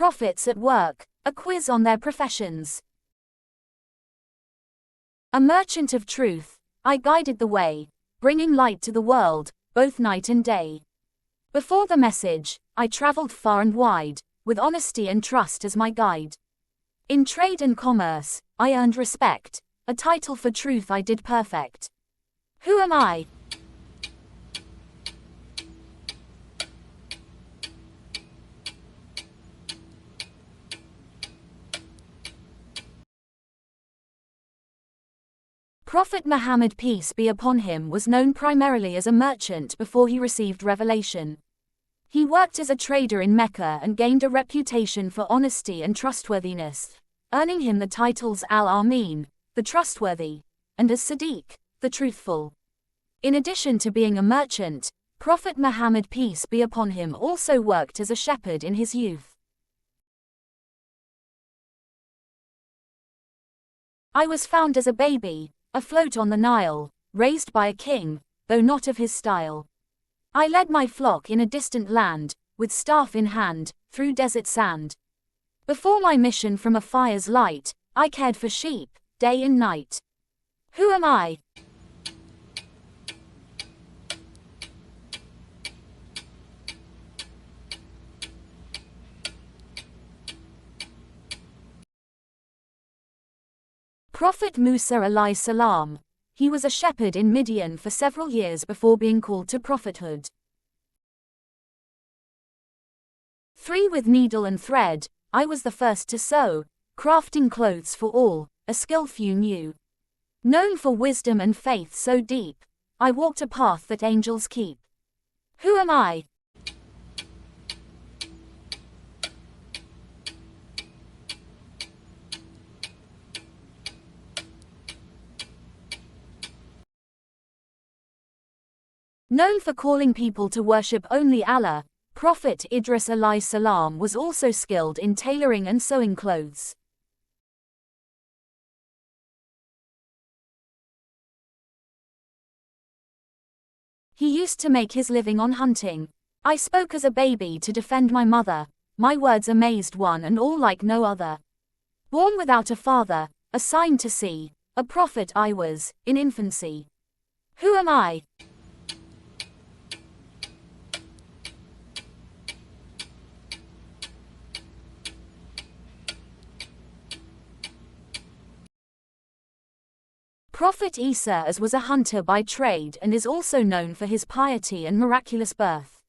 Prophets at Work, a quiz on their professions. A merchant of truth, I guided the way, bringing light to the world, both night and day. Before the message, I traveled far and wide, with honesty and trust as my guide. In trade and commerce, I earned respect, a title for truth I did perfect. Who am I? Prophet Muhammad, peace be upon him, was known primarily as a merchant before he received revelation. He worked as a trader in Mecca and gained a reputation for honesty and trustworthiness, earning him the titles Al-Amin, the trustworthy, and as Sadiq, the truthful. In addition to being a merchant, Prophet Muhammad, peace be upon him, also worked as a shepherd in his youth. I was found as a baby, afloat on the Nile, raised by a king, though not of his style. I led my flock in a distant land, with staff in hand, through desert sand. Before my mission from a fire's light, I cared for sheep, day and night. Who am I? Prophet Musa alayhi salam. He was a shepherd in Midian for several years before being called to prophethood. 3 With needle and thread, I was the first to sew, crafting clothes for all, a skill few knew. Known for wisdom and faith so deep, I walked a path that angels keep. Who am I? Known for calling people to worship only Allah, Prophet Idris alayhi salam was also skilled in tailoring and sewing clothes. He used to make his living on hunting. I spoke as a baby to defend my mother, my words amazed one and all like no other. Born without a father, a sign to see, a prophet I was, in infancy. Who am I? Prophet Isa was a hunter by trade and is also known for his piety and miraculous birth.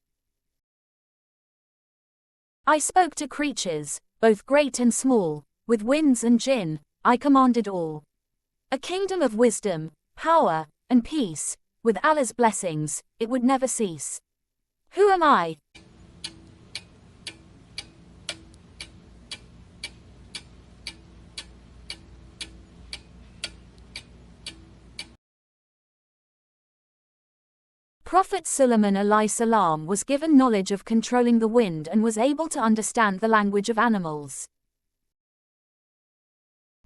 I spoke to creatures, both great and small, with winds and jinn, I commanded all. A kingdom of wisdom, power, and peace, with Allah's blessings, it would never cease. Who am I? Prophet Sulaiman alayhi salam was given knowledge of controlling the wind and was able to understand the language of animals.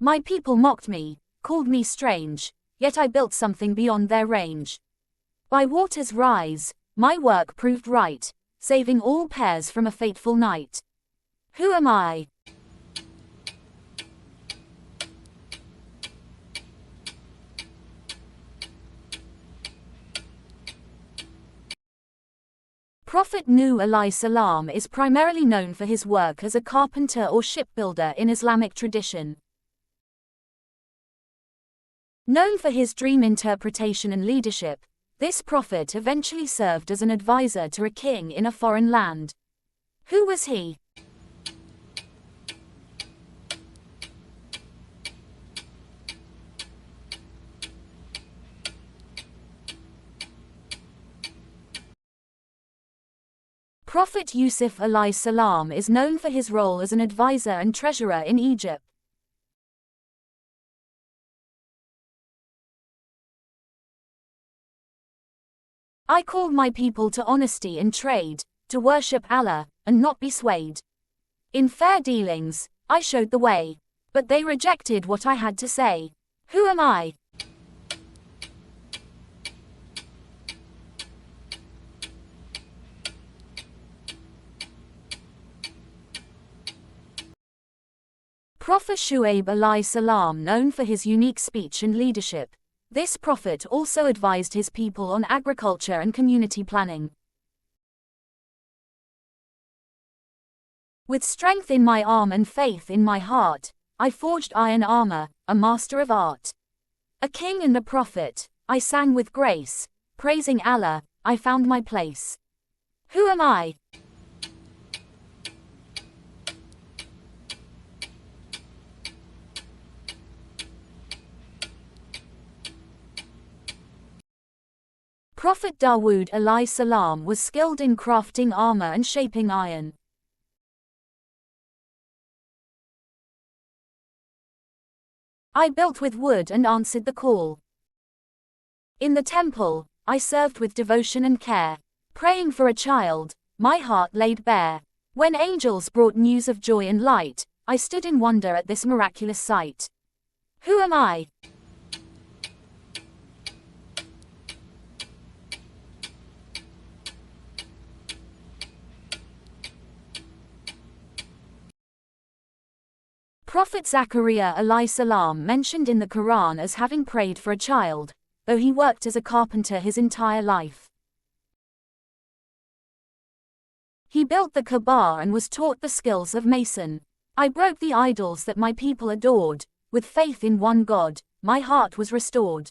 My people mocked me, called me strange, yet I built something beyond their range. By waters rise, my work proved right, saving all pairs from a fateful night. Who am I? Prophet Nuh alayhi salam is primarily known for his work as a carpenter or shipbuilder in Islamic tradition. Known for his dream interpretation and leadership, this prophet eventually served as an advisor to a king in a foreign land. Who was he? Prophet Yusuf alayhi salam is known for his role as an advisor and treasurer in Egypt. I called my people to honesty in trade, to worship Allah, and not be swayed. In fair dealings, I showed the way, but they rejected what I had to say. Who am I? Prophet Shu'aib alayhi salam, known for his unique speech and leadership. This prophet also advised his people on agriculture and community planning. With strength in my arm and faith in my heart, I forged iron armor, a master of art. A king and a prophet, I sang with grace, praising Allah, I found my place. Who am I? Prophet Dawood alayhi salam was skilled in crafting armor and shaping iron. I built with wood and answered the call. In the temple, I served with devotion and care. Praying for a child, my heart laid bare. When angels brought news of joy and light, I stood in wonder at this miraculous sight. Who am I? Prophet Zachariah alayhi salam mentioned in the Quran as having prayed for a child, though he worked as a carpenter his entire life. He built the Kaaba and was taught the skills of mason. I broke the idols that my people adored. With faith in one God, my heart was restored.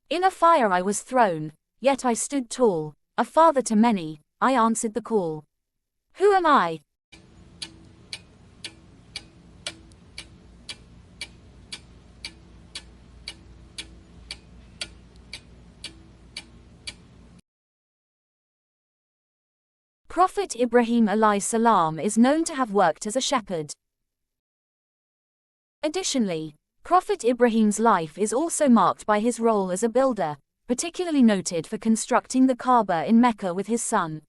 In a fire I was thrown, yet I stood tall. A father to many, I answered the call. Who am I? Prophet Ibrahim alayhi salam is known to have worked as a shepherd. Additionally, Prophet Ibrahim's life is also marked by his role as a builder, particularly noted for constructing the Kaaba in Mecca with his son.